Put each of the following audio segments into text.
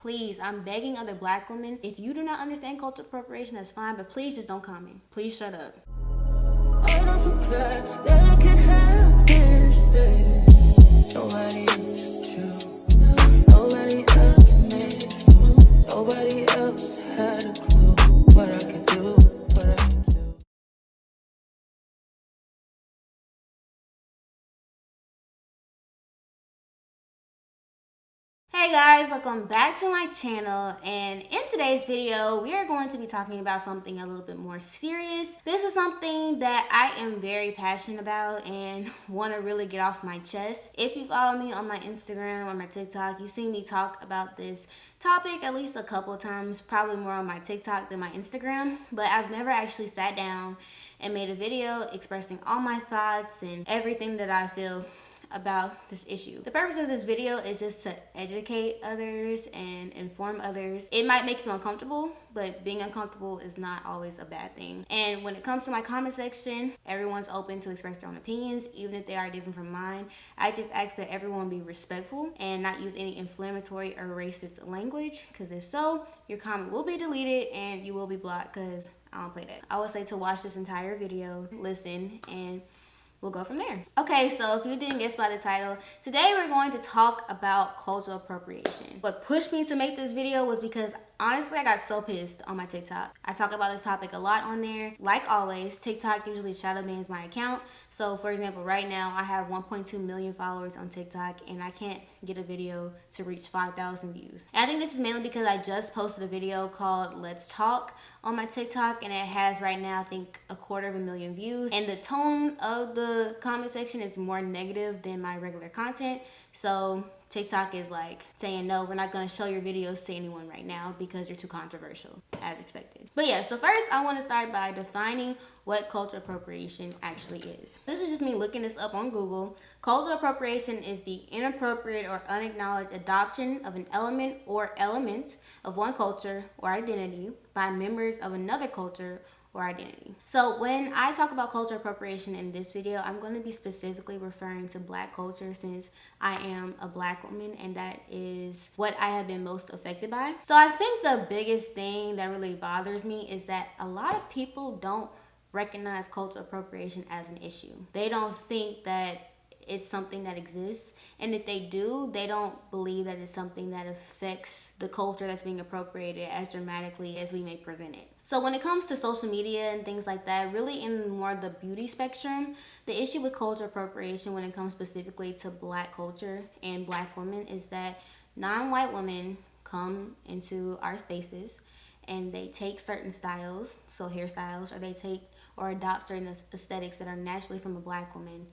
Please, I'm begging other black women, if you do not understand cultural appropriation, that's fine, but please just don't comment. Please shut up. I don't forget that I can have this, baby. Nobody else you. Nobody else makes you. Nobody else had a clue what I could do, what I could do. Hey guys, welcome back to my channel, and in today's video we are going to be talking about something a little bit more serious. This is something that I am very passionate about and want to really get off my chest. If you follow me on my Instagram or my TikTok, you've seen me talk about this topic at least a couple of times, probably more on my TikTok than my Instagram, but I've never actually sat down and made a video expressing all my thoughts and everything that I feel about this issue. The purpose of this video is just to educate others and inform others. It might make you uncomfortable, but being uncomfortable is not always a bad thing. And when it comes to my comment section, everyone's open to express their own opinions, even if they are different from mine. I just ask that everyone be respectful and not use any inflammatory or racist language, because if so, your comment will be deleted and you will be blocked, because I don't play that. I would say to watch this entire video, listen, and we'll go from there. Okay, so if you didn't guess by the title, today we're going to talk about cultural appropriation. What pushed me to make this video was because honestly, I got so pissed on my TikTok. I talk about this topic a lot on there. Like always, TikTok usually shadow bans my account. So for example, right now I have 1.2 million followers on TikTok and I can't get a video to reach 5,000 views. And I think this is mainly because I just posted a video called Let's Talk on my TikTok, and it has right now I think 250,000 views. And the tone of the comment section is more negative than my regular content. So TikTok is like saying, no, we're not going to show your videos to anyone right now because you're too controversial, as expected. But yeah, so first I want to start by defining what cultural appropriation actually is. This is just me looking this up on Google. Cultural appropriation is the inappropriate or unacknowledged adoption of an element or elements of one culture or identity by members of another culture or identity. So when I talk about cultural appropriation in this video, I'm going to be specifically referring to black culture, since I am a black woman and that is what I have been most affected by. So I think the biggest thing that really bothers me is that a lot of people don't recognize cultural appropriation as an issue. They don't think that it's something that exists, and if they do, they don't believe that it's something that affects the culture that's being appropriated as dramatically as we may present it. So when it comes to social media and things like that, really in more the beauty spectrum, the issue with cultural appropriation when it comes specifically to black culture and black women is that non-white women come into our spaces and they take certain styles, so hairstyles, or they take or adopt certain aesthetics that are naturally from a black woman,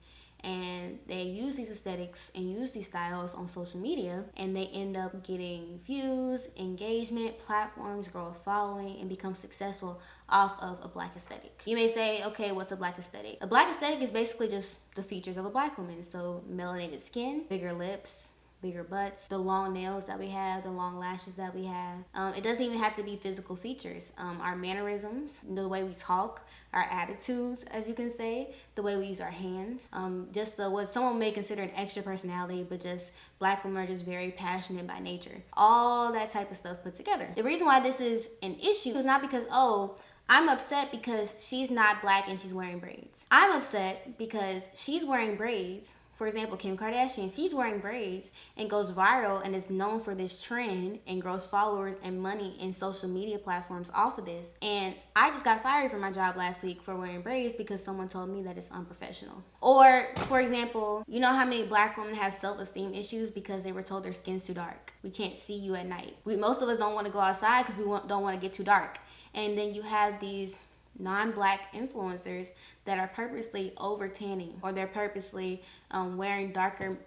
and they use these aesthetics and use these styles on social media, and they end up getting views, engagement, platforms, grow a following, and become successful off of a black aesthetic. You may say, okay, what's a black aesthetic? A black aesthetic is basically just the features of a black woman. So melanated skin, bigger lips, bigger butts, the long nails that we have, the long lashes that we have. It doesn't even have to be physical features. Our mannerisms, the way we talk, our attitudes, as you can say, the way we use our hands, just what someone may consider an extra personality, but just black women are just very passionate by nature. All that type of stuff put together. The reason why this is an issue is not because, oh, I'm upset because she's not black and she's wearing braids. I'm upset because she's wearing braids. For example, Kim Kardashian, she's wearing braids and goes viral and is known for this trend and grows followers and money in social media platforms off of this. And I just got fired from my job last week for wearing braids because someone told me that it's unprofessional. Or, for example, you know how many black women have self-esteem issues because they were told their skin's too dark. We can't see you at night. Most of us don't want to go outside because we don't want to get too dark. And then you have these non-black influencers that are purposely over tanning, or they're purposely wearing darker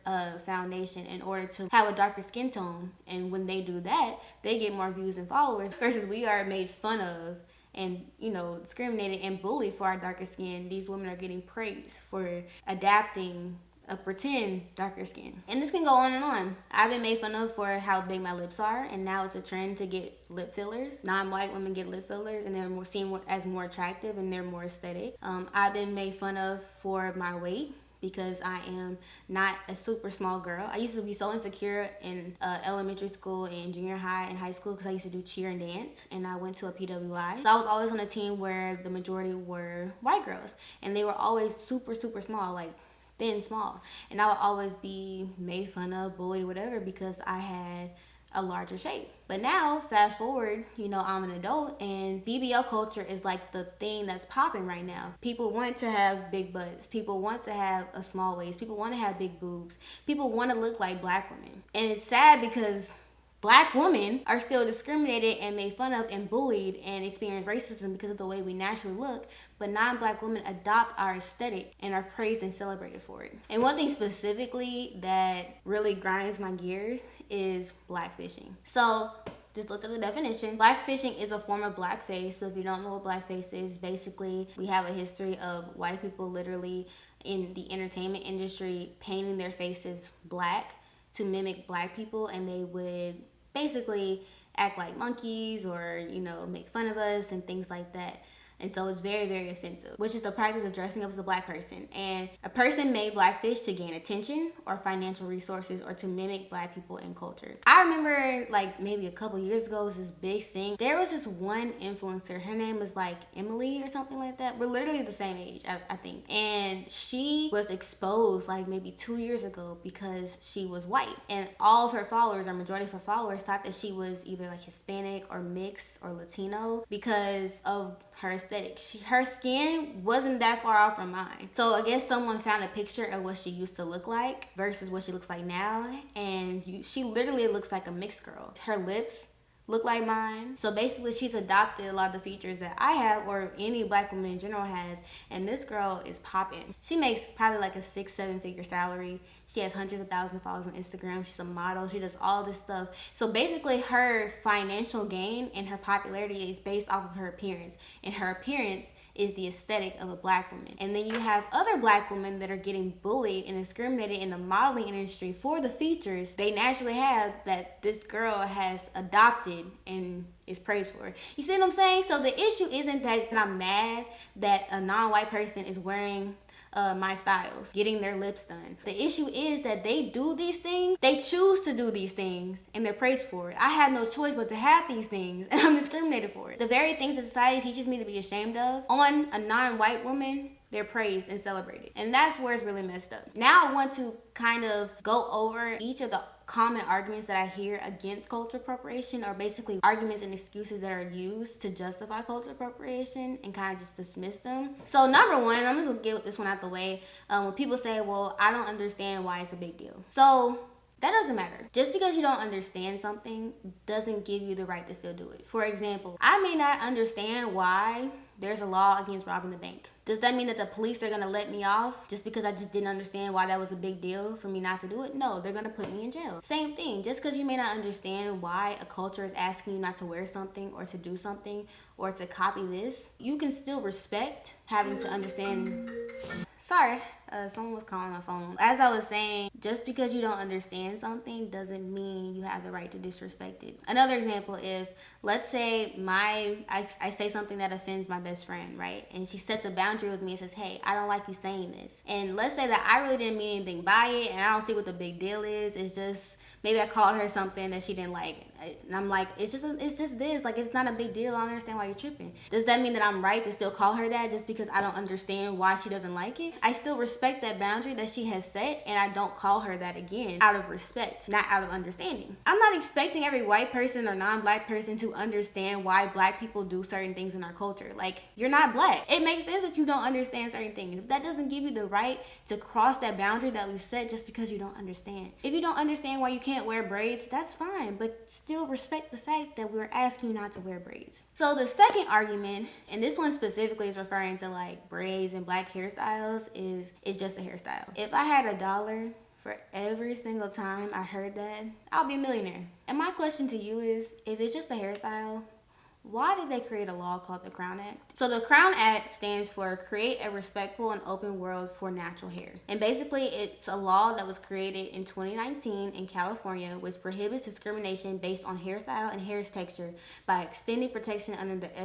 foundation in order to have a darker skin tone. And when they do that, they get more views and followers, versus we are made fun of and, you know, discriminated and bullied for our darker skin. These women are getting praised for adapting a pretend darker skin. And this can go on and on. I've been made fun of for how big my lips are, and now it's a trend to get lip fillers. Non-white women get lip fillers and they're seen as more attractive and they're more aesthetic. I've been made fun of for my weight, because I am not a super small girl. I used to be so insecure in elementary school and junior high and high school because I used to do cheer and dance, and I went to a PWI. So I was always on a team where the majority were white girls, and they were always super, super small, like thin, small. And I would always be made fun of, bullied, whatever, because I had a larger shape. But now, fast forward, I'm an adult, and BBL culture is like the thing that's popping right now. People want to have big butts. People want to have a small waist. People want to have big boobs. People want to look like black women. And it's sad because Black women are still discriminated and made fun of and bullied and experience racism because of the way we naturally look, but non-black women adopt our aesthetic and are praised and celebrated for it. And one thing specifically that really grinds my gears is blackfishing. So just look at the definition. Blackfishing is a form of blackface. So if you don't know what blackface is, basically we have a history of white people literally in the entertainment industry painting their faces black to mimic black people, and they would basically act like monkeys or, make fun of us and things like that. And so it's very, very offensive, which is the practice of dressing up as a black person. And a person made blackfish to gain attention or financial resources or to mimic black people and culture. I remember maybe a couple years ago, it was this big thing. There was this one influencer, her name was Emily or something like that. We're literally the same age, I think. And she was exposed maybe 2 years ago because she was white. And all of her followers, or majority of her followers, thought that she was either Hispanic or mixed or Latino because of her aesthetic. Her skin wasn't that far off from mine. So I guess someone found a picture of what she used to look like versus what she looks like now, and she literally looks like a mixed girl. Her lips look like mine. So basically she's adopted a lot of the features that I have, or any black woman in general has, and this girl is popping. She makes probably a 6-7 figure salary. She has hundreds of thousands of followers on Instagram. She's a model. She does all this stuff. So basically her financial gain and her popularity is based off of her appearance, and her appearance is the aesthetic of a black woman. And then you have other black women that are getting bullied and discriminated in the modeling industry for the features they naturally have that this girl has adopted and is praised for. You see what I'm saying? So the issue isn't that I'm mad that a non-white person is wearing my styles, getting their lips done. The issue is that they do these things, they choose to do these things, and they're praised for it. I have no choice but to have these things, and I'm discriminated for it. The very things that society teaches me to be ashamed of, on a non-white woman, they're praised and celebrated. And that's where it's really messed up. Now I want to kind of go over each of the common arguments that I hear against cultural appropriation, or basically arguments and excuses that are used to justify cultural appropriation, and kind of just dismiss them. So number one, I'm just gonna get this one out the way. When people say, well, I don't understand why it's a big deal. So that doesn't matter. Just because you don't understand something doesn't give you the right to still do it. For example, I may not understand why there's a law against robbing the bank. Does that mean that the police are going to let me off just because I just didn't understand why that was a big deal for me not to do it? No, they're going to put me in jail. Same thing. Just because you may not understand why a culture is asking you not to wear something or to do something or to copy this, you can still respect having to understand. Sorry, someone was calling my phone. As I was saying, just because you don't understand something doesn't mean you have the right to disrespect it. Another example, if let's say I say something that offends my best friend, right? And she sets a boundary with me and says, hey, I don't like you saying this. And let's say that I really didn't mean anything by it, and I don't see what the big deal is. It's just maybe I called her something that she didn't like, and I'm like, it's just this, it's not a big deal. I don't understand why you're tripping. Does that mean that I'm right to still call her that just because I don't understand why she doesn't like it? I still respect that boundary that she has set, and I don't call her that again out of respect, not out of understanding. I'm not expecting every white person or non-black person to understand why black people do certain things in our culture. You're not black. It makes sense that you don't understand certain things, but that doesn't give you the right to cross that boundary that we've set just because you don't understand. If you don't understand why you can't wear braids, that's fine, but still respect the fact that we're asking you not to wear braids. So the second argument, and this one specifically is referring to braids and black hairstyles, is it's just a hairstyle. If I had $1 for every single time I heard that, I'll be a millionaire. And my question to you is, if it's just a hairstyle, why did they create a law called the Crown Act? So the Crown Act stands for Create a Respectful and Open World for Natural Hair. And basically it's a law that was created in 2019 in California, which prohibits discrimination based on hairstyle and hair texture by extending protection under the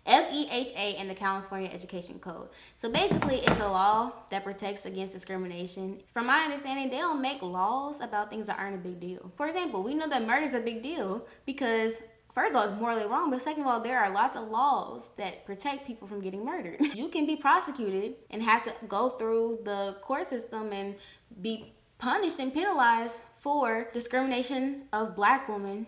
FEHA and the California Education Code. So basically, it's a law that protects against discrimination. From my understanding, they don't make laws about things that aren't a big deal. For example, we know that murder is a big deal because first of all, it's morally wrong, but second of all, there are lots of laws that protect people from getting murdered. You can be prosecuted and have to go through the court system and be punished and penalized for discrimination of Black women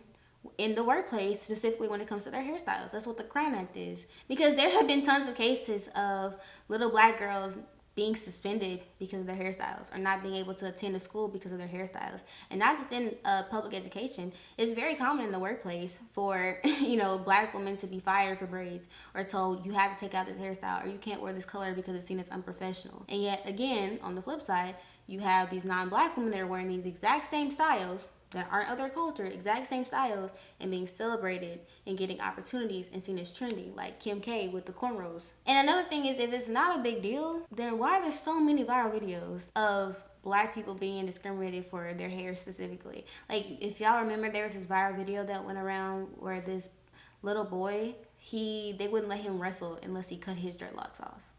in the workplace, specifically when it comes to their hairstyles. That's what the Crown Act is. Because there have been tons of cases of little Black girls being suspended because of their hairstyles, or not being able to attend a school because of their hairstyles. And not just in public education. It's very common in the workplace for Black women to be fired for braids, or told you have to take out this hairstyle, or you can't wear this color because it's seen as unprofessional. And yet again, on the flip side, you have these non-Black women that are wearing these exact same styles that aren't of their culture, exact same styles, and being celebrated and getting opportunities and seen as trendy, like Kim K with the cornrows. And another thing is, if it's not a big deal, then why are there so many viral videos of Black people being discriminated for their hair specifically? Like, if y'all remember, there was this viral video that went around where this little boy, they wouldn't let him wrestle unless he cut his dreadlocks off.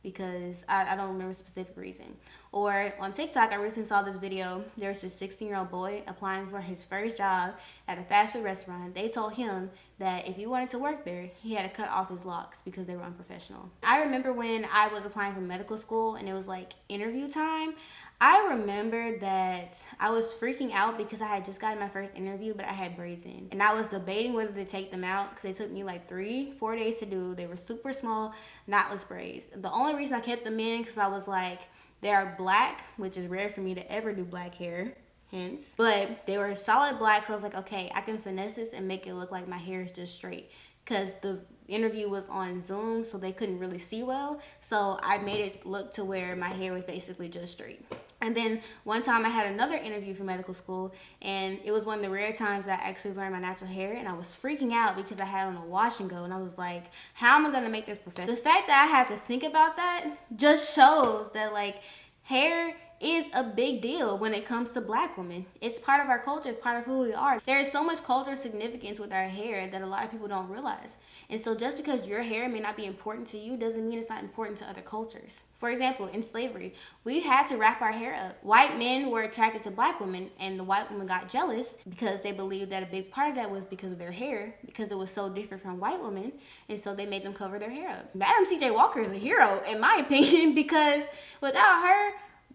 Because I don't remember a specific reason. Or on TikTok, I recently saw this video. There was this 16-year-old boy applying for his first job at a fast food restaurant. They told him that if he wanted to work there, he had to cut off his locks because they were unprofessional. I remember when I was applying for medical school and it was like interview time, I remember that I was freaking out because I had just gotten my first interview, but I had braids in. And I was debating whether to take them out because they took me like 3-4 days to do. They were super small, knotless braids. The only reason I kept them in because I was like, they are black, which is rare for me to ever do black hair, hence. But they were solid black, so I was like, okay, I can finesse this and make it look like my hair is just straight. Because the interview was on Zoom, so they couldn't really see well. So I made it look to where my hair was basically just straight. And then one time I had another interview for medical school, and it was one of the rare times I actually was wearing my natural hair, and I was freaking out because I had on a wash and go, and I was like, how am I going to make this professional? The fact that I had to think about that just shows that, like, hair is a big deal when it comes to Black women. It's part of our culture. It's part of who we are. There is so much cultural significance with our hair that a lot of people don't realize. And so just because your hair may not be important to you doesn't mean it's not important to other cultures. For example, in slavery, we had to wrap our hair up. White men were attracted to Black women, and the white women got jealous because they believed that a big part of that was because of their hair, because it was so different from white women, and so they made them cover their hair up. Madam C.J. Walker is a hero, in my opinion, because without her,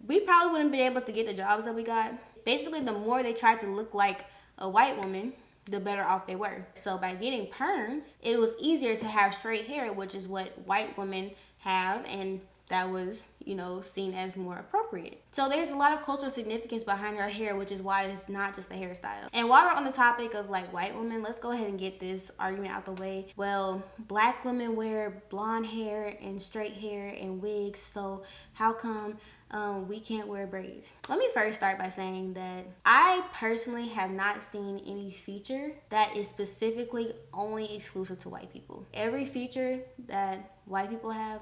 we probably wouldn't be able to get the jobs that we got. Basically, the more they tried to look like a white woman, the better off they were. So by getting perms, it was easier to have straight hair, which is what white women have, and that was, seen as more appropriate. So there's a lot of cultural significance behind her hair, which is why it's not just a hairstyle. And while we're on the topic of like white women, let's go ahead and get this argument out the way. Well, Black women wear blonde hair and straight hair and wigs, so how come we can't wear braids? Let me first start by saying that I personally have not seen any feature that is specifically only exclusive to white people. Every feature that white people have,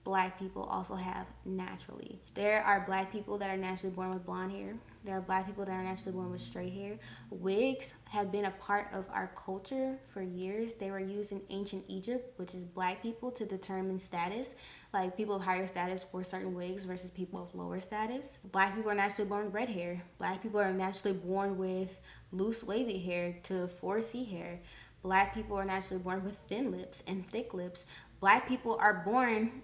Black people also have naturally. There are Black people that are naturally born with blonde hair. There are Black people that are naturally born with straight hair. Wigs have been a part of our culture for years. They were used in ancient Egypt, which is Black people, to determine status. Like, people of higher status wore certain wigs versus people of lower status. Black people are naturally born with red hair. Black people are naturally born with loose wavy hair to 4C hair. Black people are naturally born with thin lips and thick lips. Black people are born,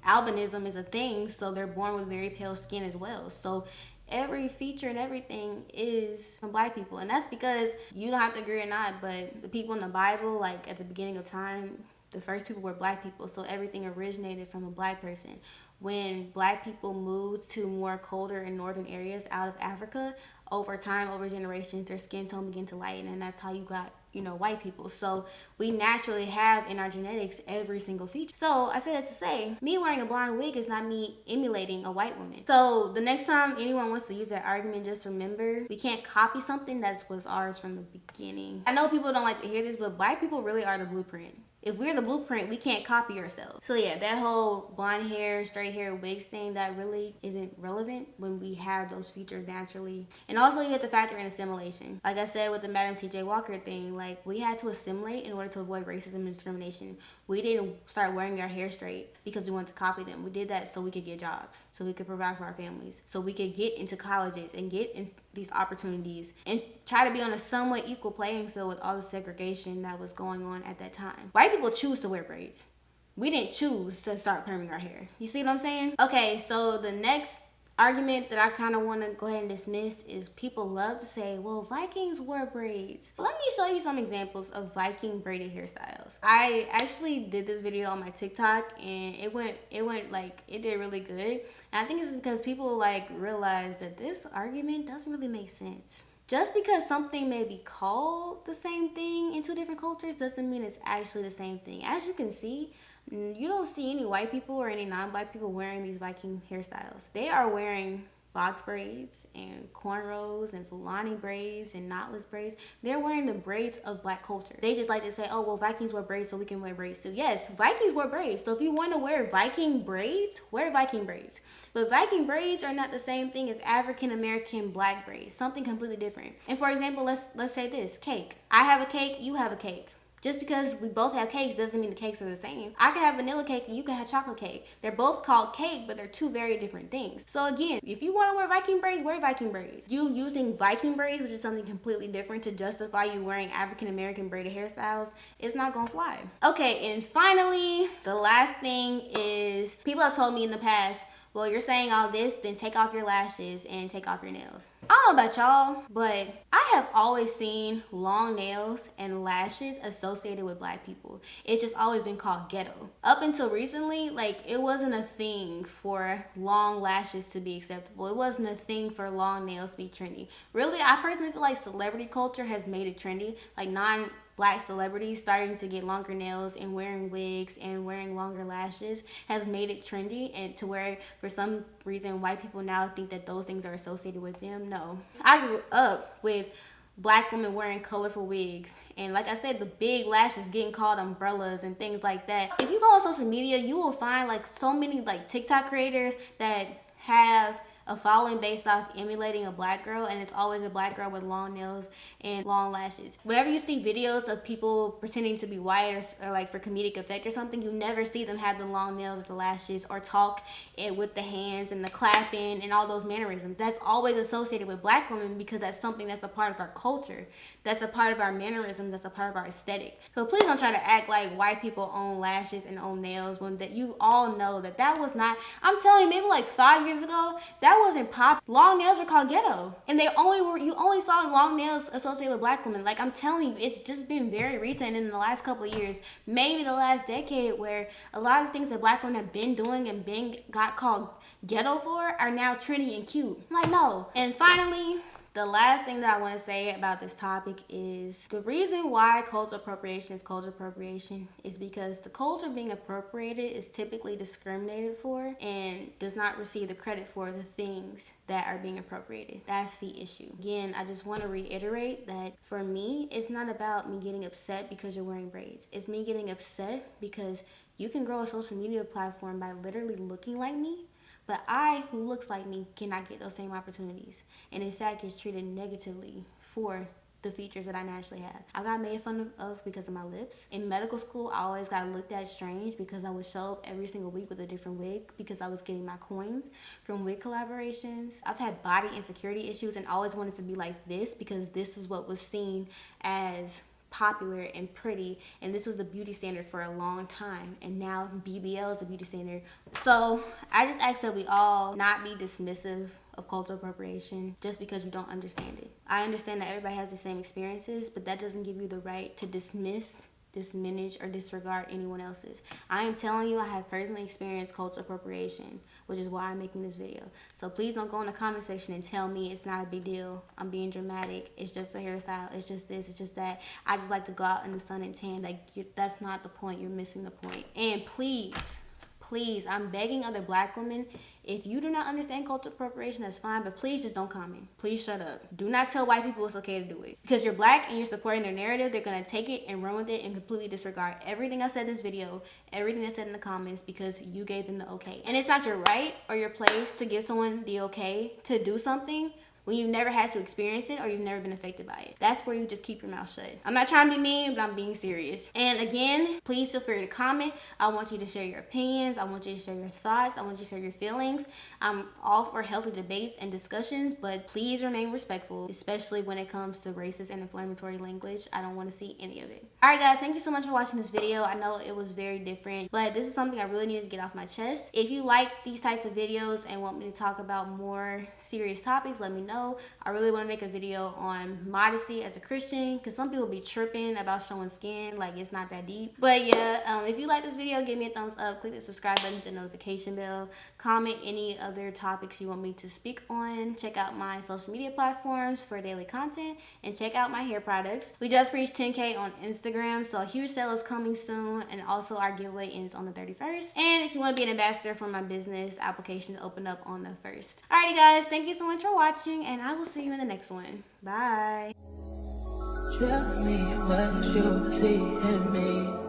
albinism is a thing, so they're born with very pale skin as well. So every feature and everything is from Black people. And that's because, you don't have to agree or not, but the people in the Bible, like at the beginning of time, the first people were Black people. So everything originated from a Black person. When Black people moved to more colder and northern areas out of Africa, over time, over generations, their skin tone began to lighten, and that's how you got white people. So we naturally have in our genetics every single feature. So I said that to say, me wearing a blonde wig is not me emulating a white woman. So the next time anyone wants to use that argument, just remember, we can't copy something that was ours from the beginning. I know people don't like to hear this, but Black people really are the blueprint. If we're the blueprint, we can't copy ourselves. So yeah, that whole blonde hair, straight hair, wigs thing, that really isn't relevant when we have those features naturally. And also you have to factor in assimilation. Like I said with the Madam T.J. Walker thing, like we had to assimilate in order to avoid racism and discrimination. We didn't start wearing our hair straight because we wanted to copy them. We did that so we could get jobs, so we could provide for our families, so we could get into colleges and get in these opportunities and try to be on a somewhat equal playing field with all the segregation that was going on at that time. White people choose to wear braids. We didn't choose to start perming our hair. You see what I'm saying? Okay, so the next argument that I kind of want to go ahead and dismiss is people love to say, well, Vikings wore braids. Let me show you some examples of Viking braided hairstyles. I actually did this video on my TikTok and it did really good. And I think it's because people like realize that this argument doesn't really make sense. Just because something may be called the same thing in two different cultures doesn't mean it's actually the same thing. As you can see, you don't see any white people or any non-black people wearing these Viking hairstyles. They are wearing box braids and cornrows and Fulani braids and knotless braids. They're wearing the braids of black culture. They just like to say, oh, well, Vikings wear braids, so we can wear braids too. Yes, Vikings wear braids. So if you want to wear Viking braids, wear Viking braids. But Viking braids are not the same thing as African American black braids. Something completely different. And for example, let's say this, cake. I have a cake, you have a cake. Just because we both have cakes doesn't mean the cakes are the same. I can have vanilla cake and you can have chocolate cake. They're both called cake, but they're two very different things. So again, if you want to wear Viking braids, wear Viking braids. You using Viking braids, which is something completely different, to justify you wearing African American braided hairstyles, it's not gonna fly. Okay, and finally, the last thing is, people have told me in the past, well, you're saying all this, then take off your lashes and take off your nails. I don't know about y'all, but I have always seen long nails and lashes associated with black people. It's just always been called ghetto. Up until recently, like, it wasn't a thing for long lashes to be acceptable. It wasn't a thing for long nails to be trendy. Really, I personally feel like celebrity culture has made it trendy. Like, non-black celebrities starting to get longer nails and wearing wigs and wearing longer lashes has made it trendy, and to where for some reason white people now think that those things are associated with them. No. I grew up with black women wearing colorful wigs, and like I said, the big lashes getting called umbrellas and things like that. If you go on social media, you will find like so many like TikTok creators that have a following based off emulating a black girl, and it's always a black girl with long nails and long lashes. Whenever you see videos of people pretending to be white or like for comedic effect or something, you never see them have the long nails or the lashes or talk it with the hands and the clapping and all those mannerisms. That's always associated with black women because that's something that's a part of our culture. That's a part of our mannerisms. That's a part of our aesthetic. So please don't try to act like white people own lashes and own nails when that you all know that was not. I'm telling you, maybe like 5 years ago, that wasn't pop. Long nails were called ghetto, and you only saw long nails associated with black women. Like, I'm telling you, it's just been very recent in the last couple of years, maybe the last decade, where a lot of things that black women have been doing and got called ghetto for are now trendy and cute. Like, no. And finally, the last thing that I want to say about this topic is the reason why cultural appropriation is cultural appropriation is because the culture being appropriated is typically discriminated for and does not receive the credit for the things that are being appropriated. That's the issue. Again, I just want to reiterate that for me, it's not about me getting upset because you're wearing braids. It's me getting upset because you can grow a social media platform by literally looking like me, but I, who looks like me, cannot get those same opportunities. And in fact, is treated negatively for the features that I naturally have. I got made fun of because of my lips. In medical school, I always got looked at strange because I would show up every single week with a different wig because I was getting my coins from wig collaborations. I've had body insecurity issues and always wanted to be like this because this is what was seen as popular and pretty, and this was the beauty standard for a long time, and now BBL is the beauty standard. So I just ask that we all not be dismissive of cultural appropriation just because you don't understand it. I understand that everybody has the same experiences, but that doesn't give you the right to diminish, or disregard anyone else's. I am telling you, I have personally experienced cultural appropriation, which is why I'm making this video. So please don't go in the comment section and tell me it's not a big deal, I'm being dramatic, it's just a hairstyle, it's just this, it's just that, I just like to go out in the sun and tan. Like, that's not the point. You're missing the point. And please please, I'm begging other black women, if you do not understand cultural appropriation, that's fine, but please just don't comment. Please shut up. Do not tell white people it's okay to do it. Because you're black and you're supporting their narrative, they're going to take it and run with it and completely disregard everything I said in this video, everything I said in the comments, because you gave them the okay. And it's not your right or your place to give someone the okay to do something when you've never had to experience it or you've never been affected by it. That's where you just keep your mouth shut. I'm not trying to be mean, but I'm being serious. And again, please feel free to comment. I want you to share your opinions. I want you to share your thoughts. I want you to share your feelings. I'm all for healthy debates and discussions, but please remain respectful, especially when it comes to racist and inflammatory language. I don't want to see any of it. All right, guys, thank you so much for watching this video. I know it was very different, but this is something I really needed to get off my chest. If you like these types of videos and want me to talk about more serious topics, let me know. I really want to make a video on modesty as a Christian, because some people be tripping about showing skin like it's not that deep. But yeah, if you like this video, give me a thumbs up, click the subscribe button, hit the notification bell, comment any other topics you want me to speak on, check out my social media platforms for daily content, and check out my hair products. We just reached 10K on Instagram, so a huge sale is coming soon, and also our giveaway ends on the 31st. And if you want to be an ambassador for my business, applications open up on the 1st. Alrighty guys, thank you so much for watching, and I will see you in the next one. Bye. Tell me what you see in me.